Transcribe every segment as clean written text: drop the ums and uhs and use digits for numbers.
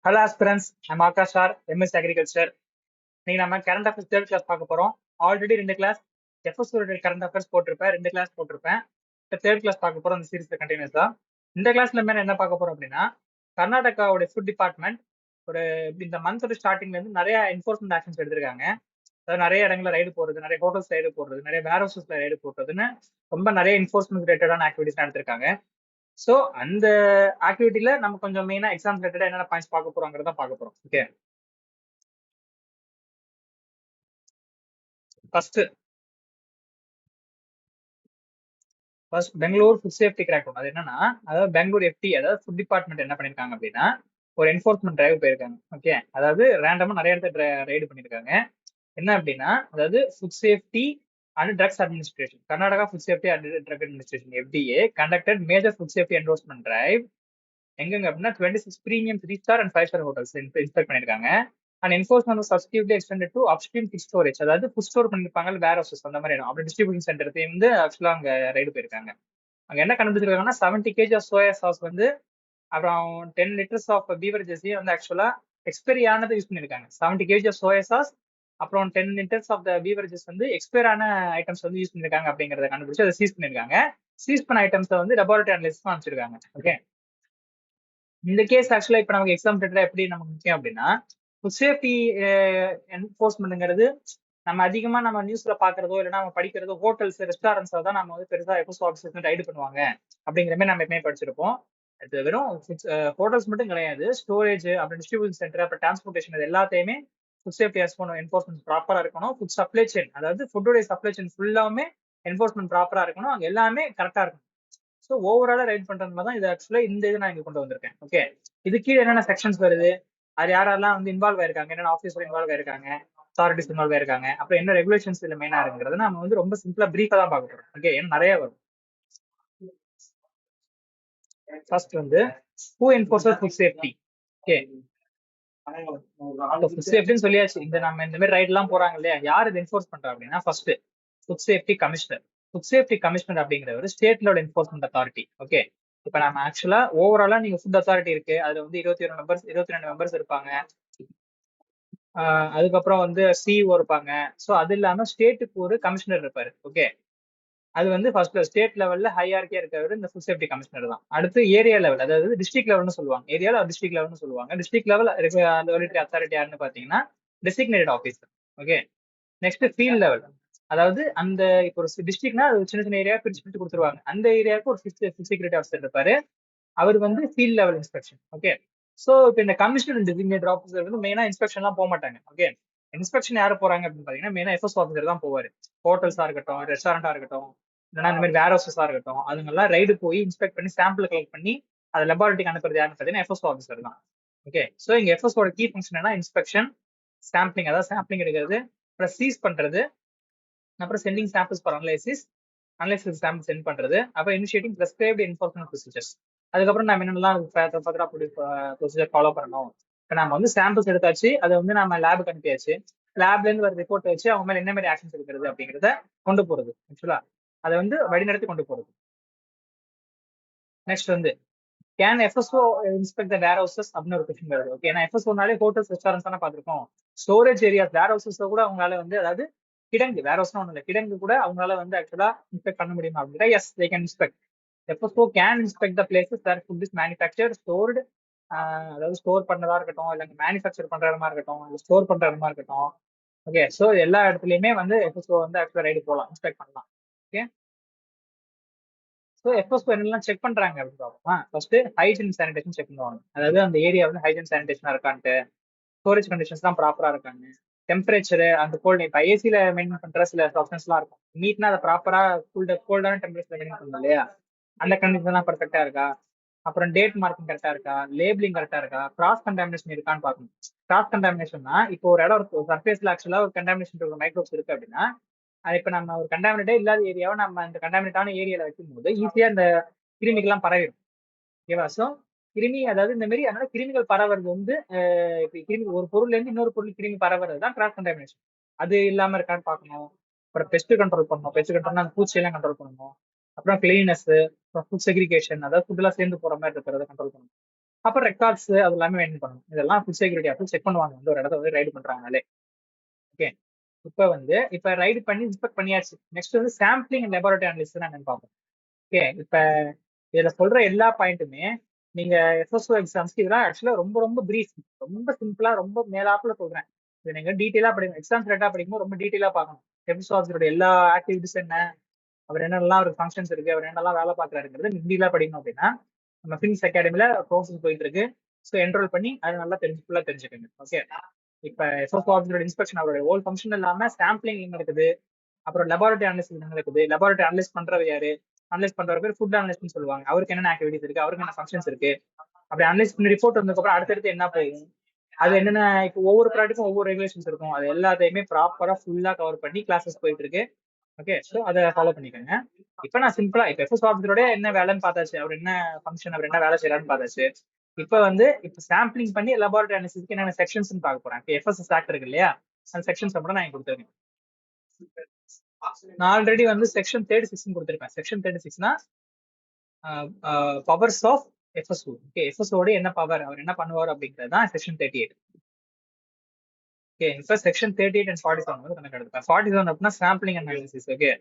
Hello aspirants, நம்ம Akash sir, MS agriculture. இன்னைக்கு நம்ம கரண்ட் அஃபேர்ஸ் தேர்ட் கிளாஸ் பார்க்க போறோம். Already 2 class FS current affairs போட்டிருப்பேன், 2 கிளாஸ் போட்டிருப்பேன். இப்போ தேர்ட் கிளாஸ் பார்க்க போறோம். இந்த சீரீஸ்ல கண்டினியூஸா இந்த கிளாஸ்ல மேல என்ன பார்க்க போறோம் அப்படின்னா, கர்நாடகாவோட ஃபுட் டிபார்ட்மெண்ட் ஒரு இந்த மந்தோட ஸ்டார்டிங்ல இருந்து நிறைய என்ஃபோர்ஸ்மெண்ட் ஆக்ஷன்ஸ் எடுத்திருக்காங்க. அதாவது நிறைய இடங்கள்ல ரைடு போடுறது, நிறைய ஹோட்டல்ஸ் ரைடு போடுறது, நிறைய வேர் ஹவுசஸ்ல ரைடு போடுறதுன்னு ரொம்ப நிறைய என்ஃபோர்ஸ்மெண்ட் ரிலேட்டடான ஆக்டிவிட்டிஸ் எடுத்திருக்காங்க. சோ அந்த ஆக்டிவிட்டில நம்ம கொஞ்சம் மெயினா எக்ஸாம் ரிலேட்டடா என்னென்ன பாயிண்ட்ஸ் பார்க்க போறோங்கிறத பார்க்க போறோம். Okay, first Bangalore food safety crack அது என்னன்னா, அதாவது பெங்களூர் எஃப்டி, அதாவது ஃபுட் டிபார்ட்மெண்ட் என்ன பண்ணிருக்காங்க அப்படின்னா, ஒரு என்ஃபோர்ஸ்மெண்ட் டிரைவ் போயிருக்காங்க. ஓகே, அதாவது ரேண்டமா நிறைய இடத்துல ரைடு பண்ணிருக்காங்க. என்ன அப்படின்னா, அதாவது food safety and drugs administration, Karnataka food safety and drug administration FDA conducted major food safety enforcement drive எங்கங்க அப்படின்னா 26 பிரீமியம் 3-ஸ்டார் அண்ட் 5-ஸ்டார் ஹோட்டல்ஸ் இன்ஸ்பெக்ட் பண்ணிருக்காங்க. And enforcement substantially extended to upstream food storage, அதாவது ஃபுட் ஸ்டோர் பண்ணிருப்பாங்க வேர் houses அந்த மாதிரி இடம், அப்படி டிஸ்ட்ரிபியூஷன் சென்டர் வந்து ஆக்சுவலா அங்க ரைடு போயிருக்காங்க. அங்க என்ன கண்டுபிடிச்சிருக்காங்கன்னா 70 kg ஆஃப் சோயா சாஸ் வந்து, அப்புறம் 10 லிட்டர்ஸ் ஆஃப் பீவரேஜஸையும் வந்து ஆக்சுவலா எக்ஸ்பைரி ஆனதை யூஸ் பண்ணிருக்காங்க. 70 kg ஆஃப் சோயா சாஸ் அப்புறம் 10 லிட்டர்ஸ் ஆஃப் த பீவரேஜஸ் வந்து எக்ஸ்பயர் ஆன ஐட்டம்ஸ் வந்து யூஸ் பண்ணிருக்காங்க அப்படிங்கறத கண்டுபிடிச்சு அதை சீஸ் பண்ணிருக்காங்க. சீஸ் பண்ண ஐட்டம்ஸ் வந்து லெபார்டரி அனலிஸ்ட் அனுப்பிச்சிருக்காங்க. ஓகே, இந்த கேஸ் ஆக்சுவலா இப்ப நமக்கு எக்ஸாம் டேட்ல எப்படி நமக்கு முக்கியம் அப்படின்னா, ஃபுட் சேஃப்டி என்போர்ஸ்மெண்ட்ங்கிறது நம்ம அதிகமா நம்ம நியூஸ்ல பாக்குறதோ இல்லைன்னா நம்ம படிக்கிறதோ ஹோட்டல்ஸ் ரெஸ்டாரண்ட்ஸ் தான் நம்ம வந்து பெருசா எஃப்எஸ் ஆஃபீஸர்ஸ் ரைடு பண்ணுவாங்க அப்படிங்கிற மாதிரி நம்ம எப்பவுமே படிச்சிருப்போம். அது வெறும் ஹோட்டல்ஸ் மட்டும் கிடையாது, ஸ்டோரேஜ் அப்புறம் டிஸ்ட்ரிபியூஷன் சென்டர் அப்புறம் டிரான்ஸ்போர்டேஷன் இது எல்லாத்தையுமே ஃபுட் சேஃப்டி என்போர்ஸ்மெண்ட் ப்ராப்பரா இருக்கணும். ஃபுட் சப்ளை செயின், அதாவது ஃபுட்டோடைய சப்ளை செயின் ஃபுல்லாமே என்போர்ஸ்மெண்ட் ப்ராப்பரா இருக்கணும், அங்க எல்லாமே கரெக்டா இருக்கணும். ஸோ ஓவராலா ரைட் பண்றது மாதிரி தான் இது ஆக்சுவலா இந்த இது நான் இங்க கொண்டு வந்திருக்கேன். ஓகே, இது கீழே என்னென்ன செக்ஷன்ஸ் வருது, அது யாரெல்லாம் வந்து இன்வால்வ் ஆயிருக்காங்க, என்னென்ன ஆஃபீஸர் இன்வால்வ் ஆயிருக்காங்க, அத்தாரிட்டிஸ் இன்வால்வ் ஆயிருக்காங்க, அப்புறம் என்ன ரெகுலேஷன்ஸ் இதுல மெயினா இருக்குங்கிறது நம்ம வந்து ரொம்ப சிம்பிளா பிரீஃபா தான் பார்க்க போறோம். ஓகே, ஏன்னா நிறைய வரும். ஃபர்ஸ்ட் வந்து who enforces food safety. Okay, food சேஃப்டின்னு சொல்லியாச்சு. இந்த நம்ம இந்த மாதிரி ரைட் எல்லாம் போறாங்க இல்லையா, யார் இது என்ஃபோர்ஸ் பண்றா அப்படின்னா first food safety commissioner. Food safety commissioner அப்படிங்கிறவர் state level enforcement authority. Okay, இப்ப நம்ம ஆக்சுவலா ஓவராலா நீங்க ஃபுட் அத்தாரிட்டி இருக்கு, அதுல வந்து 22 மெம்பர்ஸ் இருப்பாங்க. அதுக்கப்புறம் வந்து சிஇஓ இருப்பாங்க. ஸோ அது இல்லாம ஸ்டேட்டுக்கு ஒரு கமிஷனர் இருப்பாரு. ஓகே, அது வந்து ஃபர்ஸ்ட் ஸ்டேட் லெவல்ல ஹையார்க்கியா இருக்கிறவர் இந்த ஃபுட் சேஃப்டி கமிஷனர் தான். அடுத்து ஏரியா லெவல், அதாவது டிஸ்ட்ரிக்ட் லெவல்னு சொல்லுவாங்க, ஏரியால டிஸ்ட்ரிக்ட் லெவல்னு சொல்லுவாங்க. டிஸ்ட்ரிக்ட் லெவல் ரெகுலேட்டரி அத்தாரிட்டி யாருன்னு பாத்தீங்கன்னா designated officer. Okay, next field level, அதாவது அந்த இப்போ ஒரு டிஸ்ட்ரிக்ட்னா அது சின்ன சின்ன ஏரியா பிரிச்சு பிரிச்சு கொடுத்துருவாங்க. அந்த ஏரியாவுக்கு ஒரு செக்யூரிட்டி ஆஃபீஸர் இருப்பாரு, அவர் வந்து field level inspection. Okay, so இப்போ இந்த கமிஷனர் டெசிக்னேட்டட் ஆஃபீஸர் வந்து மெயினா இன்ஸ்பெக்ஷன் எல்லாம் போக மாட்டாங்க. ஓகே, இன்ஸ்பெக்ஷன் யாரு போறாங்க அப்படின்னு பாத்தீங்கன்னா மெயினா எஃப்எஸ் ஆஃபீஸர் தான் போவாரு. ஹோட்டல்ஸா இருக்கட்டும், ரெஸ்டாரண்டா இருக்கட்டும், இல்லைன்னா இந்த மாதிரி வேர் ஹவுசஸா இருக்கட்டும், அதுங்கெல்லாம் ரைடு போய் இன்ஸ்பெக்ட் பண்ணி சாம்பிள் கலெக்ட் பண்ணி அதை லெபார்டரிக்கு அனுப்புறது யாருன்னு பாத்தீங்கன்னா எஃப்எஸ் ஆஃபீஸர் தான். ஓகே, சோ இங்க எஃப்எஸ் ஓட கீ ஃபங்க்ஷன் என்ன, இன்ஸ்பெக்ஷன், சாம்பிளிங், அதாவது சாம்பிளிங் எடுக்கிறது, அப்புறம் சீஸ் பண்றது, அப்புறம் sending samples for analysis sample sent பண்றது, அப்புறம் இனிஷியேட்டிங் பிரெஸ்கிரைப்டு என்ஃபோர்ஸ்மெண்ட் ப்ரொசீஜர்ஸ். அதுக்கப்புறம் நம்ம என்னென்னலாம் ப்ரொசீஜர் ஃபாலோ பண்ணணும். இப்போ நம்ம வந்து சாம்பிள்ஸ் எடுத்தாச்சு, அதை வந்து நம்ம லேபுக்கு அனுப்பியாச்சு, லேப்ல இருந்து வர ரிப்போர்ட் வச்சு அவங்க மேல என்ன மாதிரி ஆக்ஷன்ஸ் எடுக்கிறது அப்படிங்கிறத கொண்டு போறது, ஆக்சுவலா அதை வந்து வழிநடத்தி கொண்டு போறது. நெக்ஸ்ட் வந்து can FSO inspect the warehouses அப்படின்னு ஒரு கொஸ்டின் வருது. ஓகே, ஏன்னா எஃப்எஸ்ஓனாலே ஹோட்டல்ஸ் ரெஸ்டாரண்ட்ஸ் தானே பார்த்துருக்கோம். ஸ்டோரேஜ் ஏரியாஸ் வேர் ஹவுசஸ் கூட அவங்களால வந்து, அதாவது கிடங்கு வேர் ஹவுஸ்னா ஒண்ணு இல்லை, கிடங்கு கூட அவங்களால வந்து ஆக்சுவலா இன்ஸ்பெக்ட் பண்ண முடியுமா அப்படின்னா yes, they can inspect. FSO can inspect the places where food is manufactured stored, அதாவது ஸ்டோர் பண்ணதா இருக்கட்டும், இல்லை மேனுஃபேக்சர் பண்ற இடமா இருக்கட்டும், இல்லை ஸ்டோர் பண்ற இடமா இருக்கட்டும். ஓகே, ஸோ எல்லா இடத்துலயுமே வந்து எஃப்எஸ்ஓ வந்து ஆக்சுவலா ரைடு போகலாம், இன்ஸ்பெக்ட் பண்ணலாம். ஓகே, ஸோ எஃப்எஸ்ஓ என்னெல்லாம் செக் பண்றாங்க அப்படின்னு பார்ப்போமா. ஃபர்ஸ்ட் ஹைஜீன் சானிடேஷன் செக் பண்ணுவாங்க, அதாவது அந்த ஏரியா வந்து ஹைஜீன் சானிடேஷனா இருக்கான்ட்டு, ஸ்டோரேஜ் கண்டிஷன்ஸ் தான் ப்ராப்பரா இருக்காங்க, டெம்பரேச்சர் அந்த கோல்டு, இப்போ ஏசியில மெயின்டைன் பண்ற சில ஆப்ஷன்ஸ் எல்லாம் இருக்கும், நீட்னா அதை ப்ராப்பரா கோல்டான டெம்பரேச்சர் மெயின்டைன் பண்ணணும் இல்லையா, அந்த கண்டிஷன் எல்லாம் பர்ஃபெக்டா இருக்கா, அப்புறம் டேட் மார்க்கிங் கரெக்டா இருக்கா, லேபிளிங் கரெக்டா இருக்கா, கிராஸ் கண்டாமினேஷன் இருக்கான்னு பார்க்கணும். கிராஸ் கண்டாமினேஷன்னா இப்போ ஒரு இடம் இருக்கு, சர்ஃபேஸ்ல ஆக்சுவலா ஒரு கண்டாமினேஷன் ஒரு மைக்ரோப்ஸ் இருக்கு அப்படின்னா, இப்ப நம்ம ஒரு கண்டாமினேட்டே இல்லாத ஏரியாவை நம்ம இந்த கண்டாமினேட்டான ஏரியால வைக்கும் போது ஈஸியா இந்த கிருமிகள்லாம் பரவிடும். ஓகேவா, சோ கிருமி, அதாவது இந்த மாதிரி அதனால கிருமிகள் பரவுறது வந்து கிருமி ஒரு பொருள்ல இருந்து இன்னொரு பொருள் கிருமி பரவுறது தான் கிராஸ் கண்டாமினேஷன். அது இல்லாம இருக்கான்னு பார்க்கணும். அப்புறம் பெஸ்ட் கண்ட்ரோல் பண்ணணும், பெஸ்ட் கண்ட்ரோல்னா அந்த பூச்சி எல்லாம் கண்ட்ரோல் பண்ணணும். அப்புறம் கிளீனஸ், அப்புறம் ஃபுட் செக்ரிகேஷன், அதாவது ஃபுட் எல்லாம் சேர்ந்து போற மாதிரி இருக்கிறத கண்ட்ரோல் பண்ணணும். அப்புறம் ரெக்கார்ட்ஸ் அது எல்லாமே மெயின்டைன் பண்ணணும். இதெல்லாம் ஃபுட் செக்யூரிட்டி ஆஃபீஸ் செக் பண்ணுவாங்க வந்து ஒரு இடத்த வந்து ரைடு பண்றாங்களே. ஓகே, இப்ப ரைடு பண்ணி இன்ஸ்பெக்ட் பண்ணியாச்சு. நெக்ஸ்ட் வந்து சாம்பிளிங் அண்ட் லெபார்டரி அனாலிசிஸ் நான் பார்ப்போம். ஓகே, இப்ப இதுல சொல்ற எல்லா பாயிண்ட்டுமே நீங்க எஃப்எஸ்ஓ எக்ஸாம்ஸ்க்கு இதெல்லாம் ஆக்சுவலா ரொம்ப ரொம்ப பிரீஃப், ரொம்ப சிம்பிளா, ரொம்ப மேலாப்புல சொல்றேன். இது நீங்க டீட்டெயிலா படிக்கணும். எக்ஸாம்ஸ் டேட்டா படிக்கும்போது ரொம்ப டீட்டெயிலா பார்க்கணும். எஃப்எஸ்ஓ ஆஃபீஸரோட எல்லா ஆக்டிவிட்டிஸ் என்ன, அவர் என்னெல்லாம் ஒரு ஃபங்க்ஷன்ஸ் இருக்கு, அவர் என்னெல்லாம் வேலை பார்க்கறாருங்கிறது டீட்டெயிலா படிக்கணும் அப்படின்னா நம்ம ஃபினிக்ஸ் அகாடமில ப்ரோசஸ் போயிட்டு இருக்கு. ஸோ என்ரோல் பண்ணி அது நல்லா ஃபுல்லா தெரிஞ்சுக்கோங்க. ஓகே, இப்ப எஃப்எஸ்ஓ ஆஃபீஸரோட இன்ஸ்பெக்ஷன் அவரோட ஹோல் ஃபங்க்ஷன் இல்லாம சாம்பிளிங் நடக்குது, அப்புறம் லெபார்டரி அனலிசிஸ் நடக்குது. லெபார்டரி அனலைஸ் பண்றது யாரு? அனலைஸ் பண்றவர் பேர் ஃபுட் அனலிஸ்ட்னு சொல்லுவாங்க. அவருக்கு என்னென்ன ஆக்டிவிட்டிஸ் இருக்கு, அவருக்கு என்ன ஃபங்க்ஷன்ஸ் இருக்கு, அப்படி அனலைஸ் பண்ணி ரிப்போர்ட் வந்ததுக்கு அப்புறம் அடுத்தடுத்து என்ன போகும், அது என்னென்ன, இப்போ ஒவ்வொரு ப்ராடக்ட்டுக்கும் ஒவ்வொரு ரெகுலேஷன்ஸ் இருக்கும். அது எல்லாத்தையுமே ப்ராப்பரா ஃபுல்லா கவர் பண்ணி கிளாஸஸ் போயிட்டு இருக்கு. ஓகே, ஸோ அதை ஃபாலோ பண்ணிக்கோங்க. இப்ப நான் சிம்பிளா இப்ப எஃப்எஸ் ஆஃபீஸரோட என்ன வேலைன்னு பார்த்தாச்சு, அவர் என்ன ஃபங்க்ஷன், அவர் என்ன வேலை செய்யறாருன்னு பார்த்தாச்சு. இப்ப சாம்பிளிங் பண்ணி லெபார்டரி அனாலிசிஸ்க்கு என்னென்ன செக்ஷன்ஸ் பார்க்க போறேன். இப்போ எஃப்எஸ் ஆக்ட் இருக்கு இல்லையா, அந்த செக்ஷன்ஸ் மட்டும் நான் கொடுத்துருக்கேன். நான் ஆல்ரெடி வந்து செக்ஷன் 36 கொடுத்துருப்பேன். செக்ஷன் 36னா பவர்ஸ் ஆஃப் எஃப்எஸ்ஓ. ஓகே, எஃப்எஸ்ஓட என்ன பவர், அவர் என்ன பண்ணுவார் அப்படிங்கிறது தான் செக்ஷன் 38. ஓகே, இப்ப செக்ஷன் 38 அண்ட் 47 வந்து கணக்கு எடுத்துப்பேன். 47 அப்படின்னா sampling analysis. Okay,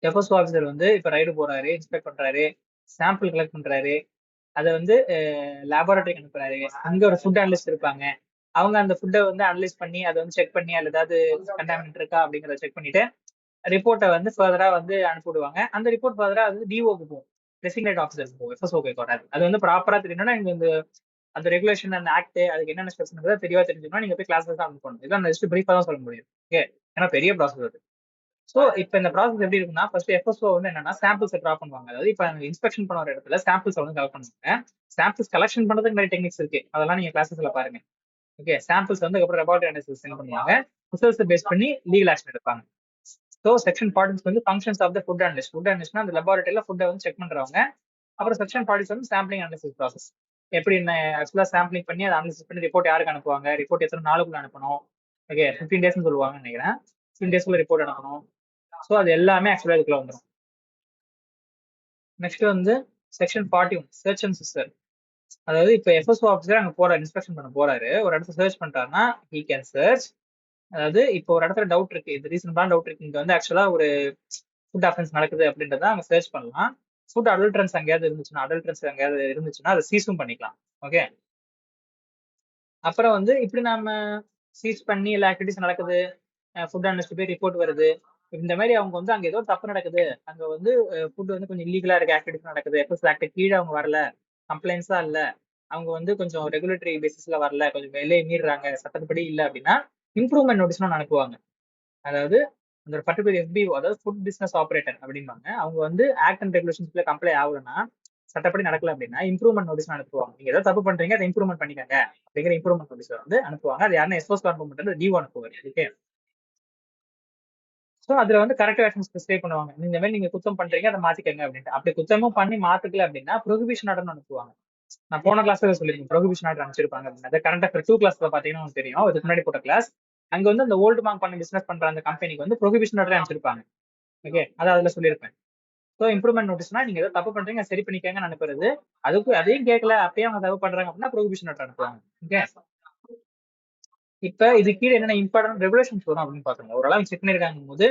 FSO officer வந்து இப்ப ரைடு போறாரு, இன்ஸ்பெக்ட் பண்றாரு, சாம்பிள் கலெக்ட் பண்றாரு, அதை வந்து லேபரட்டரிக்கு அனுப்புறாரு. அங்க ஒரு ஃபுட் அனலிஸ்ட் இருப்பாங்க. அவங்க அந்த ஃபுட்டை வந்து அனலைஸ் பண்ணி அதை வந்து செக் பண்ணி அதுல ஏதாவது கண்டாமினேட் இருக்கா அப்படிங்கிறத செக் பண்ணிட்டு ரிப்போர்ட்டை வந்து ஃபர்தரா வந்து அனுப்பிவிடுவாங்க. அந்த ரிப்போர்ட் ஃபர்தரா வந்து டிஓக்கு போகும், டெசிக்னேட் ஆஃபீஸருக்கு போகும். எஃப்எஸ்ஓக்கு வராது. அது வந்து ப்ராப்பரா தெரியணும்னா நீங்க இந்த அந்த ரெகுலேஷன், அந்த ஆக்ட், அதுக்கு என்னென்ன ஸ்டெப்ஸ் தெளிவா தெரிஞ்சுக்கணும். நீங்க போய் கிளாஸஸ் தான் அனுப்பணும். இதான் ஜஸ்ட் பிரீஃபா தான் சொல்ல முடியும். ஓகே, ஏன்னா பெரிய ப்ராசஸ் அது. ஸோ இப்போ இந்த ப்ராசஸ் எப்படி இருக்குன்னா, ஃபர்ஸ்ட் எஃப்எஸ்ஓ வந்து என்னன்னா சாம்பிள்ஸ் ட்ரா பண்ணுவாங்க. அதாவது இப்போ இன்ஸ்பெக்ஷன் பண்ண ஒரு இடத்துல சாம்பிள்ஸ் வந்து கலெக்ட் பண்ணுவாங்க. சாம்பிள்ஸ் கலெக்ஷன் பண்றதுக்கு நிறைய டெக்னிக்ஸ் இருக்கு, அதெல்லாம் நீங்க கிளாஸஸ்ல பாருங்க. ஓகே, சாம்பிள்ஸ் வந்து அப்புறம் லெபார்டரி அனாலிசிஸ் சென்ட் பண்ணுவாங்க. ரிசல்ட்ஸ் பேஸ் பண்ணி லீகல் ஆக்ஷன் எடுப்பாங்க. ஸோ செக்ஷன் 46 வந்து functions of the food analyst. Food அனலிஸ்ட்னா அந்த லெபார்டரியில ஃபுட்டை வந்து செக் பண்றவங்க. அப்புறம் செக்ஷன் 46 வந்து சாம்பிளிங் அனாலிசிஸ் ப்ராசஸ். எப்படி ஆக்சுவலா சாம்பிளிங் பண்ணி அதை அனாலிசிஸ் பண்ணி ரிப்போர்ட் யாருக்கு அனுப்புவாங்க, ரிப்போர்ட் எத்தனை நாளுக்குள்ள அனுப்பணும். ஓகே, 15 டேஸ்னு சொல்லுவாங்கன்னு நினைக்கிறேன். 15 டேஸ்க்குள்ள ரிப்போர்ட் அனுப்பணும். ஸோ அது எல்லாமே ஆக்சுவலா இதுக்குள்ள வந்துடும். நெக்ஸ்ட் வந்து செக்ஷன் 41 சர்ச் அண்ட் சிஸ்டர். அதாவது இப்போ எஃப்எஸ்ஓ ஆஃபீஸர் அங்கே போறாரு, இன்ஸ்பெக்ஷன் பண்ண போறாரு, ஒரு இடத்துல சர்ச் பண்ணிட்டாருன்னா ஹி கேன் சர்ச். அதாவது இப்போ ஒரு இடத்துல டவுட் இருக்கு, இது ரீசன்டான டவுட் இருக்கு, இங்க வந்து ஆக்சுவலா ஒரு ஃபுட் அஃபென்ஸ் நடக்குது அப்படின்றத அங்க சர்ச் பண்ணலாம். ஃபுட் அடல்ட்ரன்ஸ் அங்கேயாவது இருந்துச்சுன்னா அதை சீஸும் பண்ணிக்கலாம். ஓகே, அப்புறம் வந்து இப்படி நாம சீஸ் பண்ணி எல்லா ஆக்டிவிட்டிஸ் நடக்குது, ஃபுட் அனலிஸ்ட் போய் ரிப்போர்ட் வருது, இந்த மாதிரி அவங்க வந்து அங்க ஏதோ தப்பு நடக்குது, அங்க வந்து ஃபுட் வந்து கொஞ்சம் இல்லீகலா இருக்க ஆக்டிவிட்டிஸ் நடக்குது, எஃப்எஸ் ஆக்ட் கீழே அவங்க வரல, கம்ப்ளைண்ட்ஸா இல்ல, அவங்க வந்து கொஞ்சம் ரெகுலேட்டரி பேசிஸ்ல வரல, கொஞ்சம் வெளியே மீறாங்க, சட்டப்படி இல்லை அப்படின்னா இம்ப்ரூவ்மெண்ட் நோட்டீஸ் அனுப்புவாங்க. அதாவது அந்த பர்டிகுலர் எஃபிஓ, அதாவது ஃபுட் பிசினஸ் ஆபரேட்டர் அப்படிம்பாங்க, அவங்க வந்து ஆக்ட் அண்ட் ரெகுலேஷன்ஸ்ல கம்ப்ளை ஆகலன்னா, சட்டப்படி நடக்கல அப்படின்னா இம்ப்ரூவ்மெண்ட் நோட்டீஸ் அனுப்புவாங்க. நீங்க ஏதாவது தப்பு பண்றீங்க, அதை இம்ப்ரூவ்மெண்ட் பண்ணிக்கங்க அப்படிங்கிற இம்ப்ரூவ்மெண்ட் நோட்டீஸ் வந்து அனுப்புவாங்க. அது யாருன்னா எஸ்ஓஸ் அனுப்ப மாட்டாங்க, டிஓ அனுப்புவார். ஓகே, ஸோ அதுல வந்து கரெக்ட் ஆக்ஷன் ஸ்பெசிஃபை பண்ணுவாங்க. இந்த மாதிரி நீங்க குத்தம் பண்றீங்க, அதை மாத்திக்கங்க அப்படின்ட்டு. அப்படி குத்தமும் பண்ணி மாத்திக்கல அப்படின்னா ப்ரொஹிபிஷன் ஆர்டர் அனுப்புவாங்க. நான் போன கிளாஸ்ல சொல்லிருக்கேன், ப்ரொஹிபிஷன் ஆர்டர் அனுப்பிச்சிருப்பாங்க அப்படின்னு. அதை கரண்ட் அஃபேர் 2 கிளாஸ்ல பாத்தீங்கன்னா உங்களுக்கு தெரியும், இதுக்கு முன்னாடி போட்ட கிளாஸ். அங்க வந்து அந்த ஓல்டு மார்க் பண்ணி பிசினஸ் பண்ற அந்த கம்பெனிக்கு வந்து ப்ரொஹிபிஷன் ஆர்டர் அனுப்பிச்சிருப்பாங்க. ஓகே, அதை அதுல சொல்லியிருப்பேன். ஸோ இம்ப்ரூவ்மெண்ட் நோட்டீஸ்னா நீங்க ஏதோ தப்பு பண்றீங்க, சரி பண்ணிக்கங்கன்னு அனுப்புறது. அதுக்கு அதையும் கேட்கல, அப்பயே அவங்க தப்பு பண்றாங்க அப்படின்னா ப்ரொஹிபிஷன் ஆர்டர் அனுப்புவாங்க. ஓகே, இப்ப இது கீழே என்னென்ன இம்பார்ட்டன்ட் ரெகுலேஷன்ஸ் வரும் அப்படின்னு பாக்குறோம். ஓரளவு செக் பண்ணிருக்காங்க போது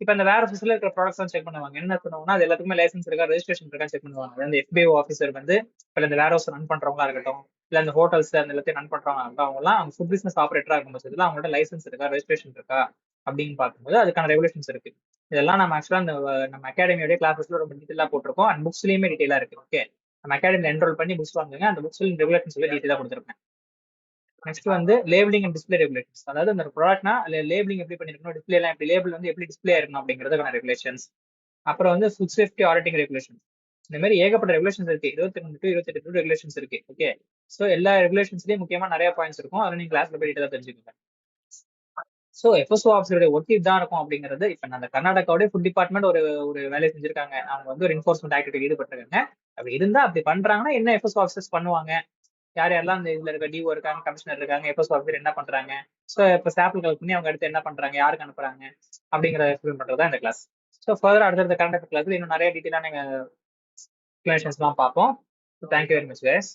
இப்ப இந்த வேற ஆஃபீஸ்ல இருக்கிற ப்ராடக்ட்ஸ் செக் பண்ணுவாங்க. என்ன பண்ணுவாங்கன்னா அது எல்லாத்துக்குமே லைசன்ஸ் இருக்கா, ரெஜிஸ்ட்ரேஷன் இருக்கா செக் பண்ணுவாங்க. அந்த எஃபிஓ ஆஃபீஸர் வந்து இப்ப இந்த வேர் ஹவுஸ் ரன் பண்றவங்களா இருக்கட்டும், இல்ல இந்த ஹோட்டல்ஸ் அந்த எல்லாத்தையும் ரன் பண்றவங்க இருக்கட்டும், அவங்க எல்லாம் ஃபுட் பிசினஸ் ஆபரேட்டரா இருக்கும் பட்சத்துல அவங்கள்ட்ட லைசன்ஸ் இருக்கா, ரெஜிஸ்ட்ரேஷன் இருக்கா அப்படின்னு பார்க்கும்போது அதுக்கான ரெகுலேஷன்ஸ் இருக்கு. இதெல்லாம் நம்ம ஆக்சுவலா நம்ம அகாடமியோட கிளாஸஸ்ல ரொம்ப டீட்டெயிலா போட்டிருக்கோம். அண்ட் புக்ஸ்லயுமே டீட்டெயிலா இருக்கு. ஓகே, நம்ம அகாடமில என்ரோல் பண்ணி புக்ஸ் வாங்குங்க, அந்த புக்ஸ்ல ரெகுலேஷன்ஸ் டீட்டெயிலா கொடுத்துருக்கேன். நெக்ஸ்ட் வந்து லேபிளிங் அண்ட் டிஸ்பிளே ரெகுலேஷன்ஸ். அதாவது அந்த ப்ராடக்ட்னா லேபிளிங் எப்படி பண்ணிருக்கணும், டிஸ்பிளே எல்லாம் எப்படி, லேபிள் வந்து எப்படி டிஸ்பிளே இருக்கணும் அப்படிங்கிறதுக்கான ரெகுலேஷன்ஸ். அப்புறம் வந்து ஃபுட் சேஃப்டி ஆடிட்டிங் ரெகுலேஷன். இந்த மாதிரி ஏகப்பட்ட ரெகுலேஷன்ஸ் இருக்கு, 22 to 28 ரெகுலேஷன்ஸ் இருக்கு. ஓகே, ஸோ எல்லா ரெகுலேஷன்ஸ்லயும் முக்கியமா நிறைய பாயிண்ட்ஸ் இருக்கும், அதை நீங்க கிளாஸ்ல போய் டீட்டெயிலா தெரிஞ்சுக்கோங்க. ஸோ எஃப்எஸ்ஓ ஆஃபீஸருடைய ஒர்க் இதுதான் இருக்கும் அப்படிங்கிறது. இப்ப அந்த கர்நாடகாவோட ஃபுட் டிபார்ட்மெண்ட் ஒரு ஒரு வேலையை செஞ்சிருக்காங்க, அவங்க வந்து ஒரு என்ஃபோர்ஸ்மெண்ட் ஆக்டிவிட்டி ஈடுபட்டிருக்காங்க. அப்படி இருந்தா அப்படி பண்றாங்கன்னா என்ன எஃப்எஸ்ஓ ஆஃபீஸர்ஸ் பண்ணுவாங்க, யார் யாரெல்லாம் இந்த இதுல இருக்க டிஓ இருக்காங்க, கமிஷனர் இருக்காங்க, எஃப்எஸ்ஓ ஆஃபீஸர் என்ன பண்றாங்க, ஸோ இப்போ சாம்பிள் கலெக்ட் பண்ணி அவங்க அடுத்து என்ன பண்றாங்க, யாருக்கு அனுப்புறாங்க அப்படிங்கிற எக்ஸ்பிளைன் பண்றதா இந்த கிளாஸ். ஸோ ஃபர்தர் அடுத்த கரண்ட் அஃபேர் கிளாஸ்ல இன்னும் நிறைய டீட்டெயிலான எக்ஸ்பிளனேஷன்ஸ் தான் பார்ப்போம். Thank you very much guys.